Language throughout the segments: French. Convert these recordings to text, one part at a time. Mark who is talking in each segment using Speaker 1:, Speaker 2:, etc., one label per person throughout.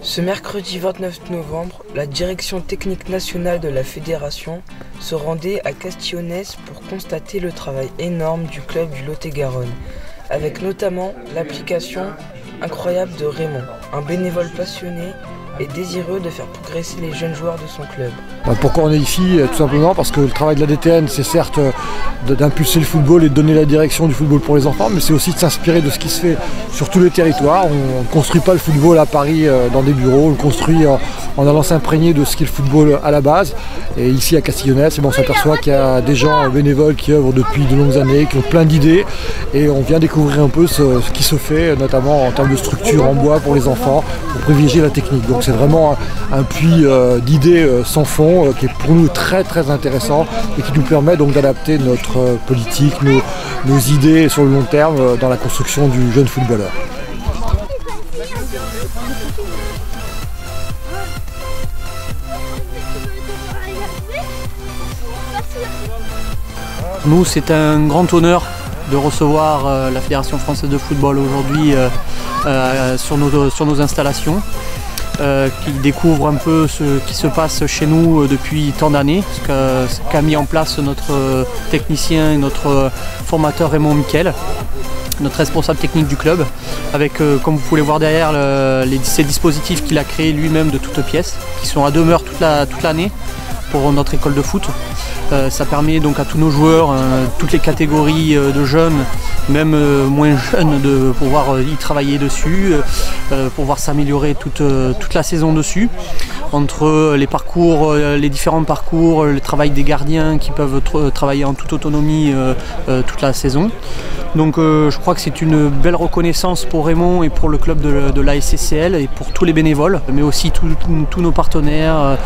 Speaker 1: Ce mercredi 29 novembre, la direction technique nationale de la fédération se rendait à Castillonnès pour constater le travail énorme du club du Lot-et-Garonne, avec notamment l'application incroyable de Raymond, un bénévole passionné et désireux de faire progresser les jeunes joueurs de son club.
Speaker 2: Pourquoi on est ici? Tout simplement parce que le travail de la DTN, c'est certes d'impulser le football et de donner la direction du football pour les enfants, mais c'est aussi de s'inspirer de ce qui se fait sur tous les territoires. On ne construit pas le football à Paris dans des bureaux, on le construit en allant s'imprégner de ce qu'est le football à la base. Et ici à Castillonnès, on s'aperçoit qu'il y a des gens bénévoles qui œuvrent depuis de longues années, qui ont plein d'idées, et on vient découvrir un peu ce qui se fait, notamment en termes de structure en bois pour les enfants, pour privilégier la technique. Donc c'est vraiment un puits d'idées sans fond qui est pour nous très très intéressant et qui nous permet donc d'adapter notre politique, nos idées sur le long terme dans la construction du jeune footballeur.
Speaker 3: Nous, c'est un grand honneur de recevoir la Fédération française de football aujourd'hui sur nos installations, qui découvre un peu ce qui se passe chez nous depuis tant d'années, ce qu'a mis en place notre technicien et notre formateur Raymond Miquel, notre responsable technique du club, avec, comme vous pouvez le voir derrière, ces dispositifs qu'il a créés lui-même de toutes pièces, qui sont à demeure toute l'année pour notre école de foot. Ça permet donc à tous nos joueurs, toutes les catégories de jeunes, même moins jeunes, de pouvoir y travailler dessus, pouvoir s'améliorer toute la saison dessus. Entre les parcours, les différents parcours, le travail des gardiens qui peuvent travailler en toute autonomie toute la saison. Donc je crois que c'est une belle reconnaissance pour Raymond et pour le club de la SCCL et pour tous les bénévoles, mais aussi tous nos partenaires,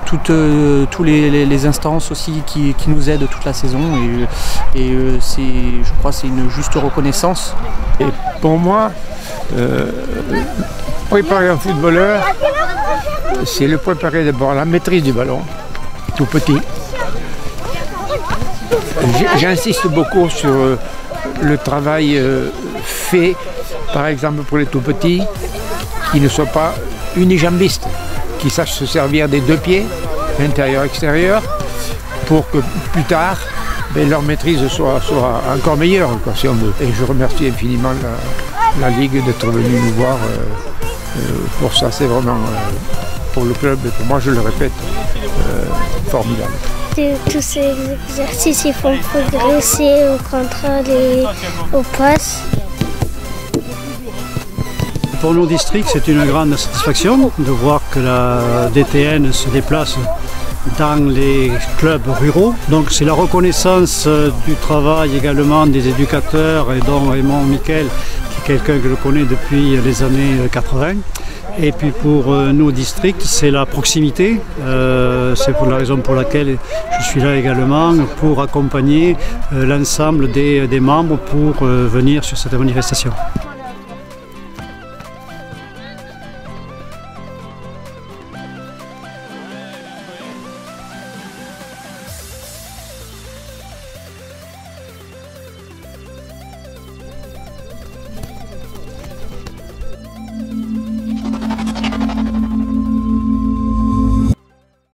Speaker 3: tous les instances aussi qui nous aident toute la saison. Et je crois que c'est une juste reconnaissance.
Speaker 4: Et pour moi, préparer un footballeur, c'est le préparer d'abord à la maîtrise du ballon, tout petit. J'insiste beaucoup sur le travail fait, par exemple pour les tout petits, qui ne soient pas unijambistes, qui sachent se servir des deux pieds, intérieur-extérieur, pour que plus tard, leur maîtrise soit encore meilleure, si on veut. Et je remercie infiniment la Ligue d'être venue nous voir pour ça. C'est vraiment, pour le club et pour moi, je le répète, formidable.
Speaker 5: Tous ces exercices, ils font progresser au contrôle et aux passes.
Speaker 6: Pour nos districts, c'est une grande satisfaction de voir que la DTN se déplace dans les clubs ruraux. Donc c'est la reconnaissance du travail également des éducateurs, et dont Raymond Miquel, qui est quelqu'un que je connais depuis les années 80. Et puis pour nos districts, c'est la proximité. C'est pour la raison pour laquelle je suis là également, pour accompagner l'ensemble des membres pour venir sur cette manifestation.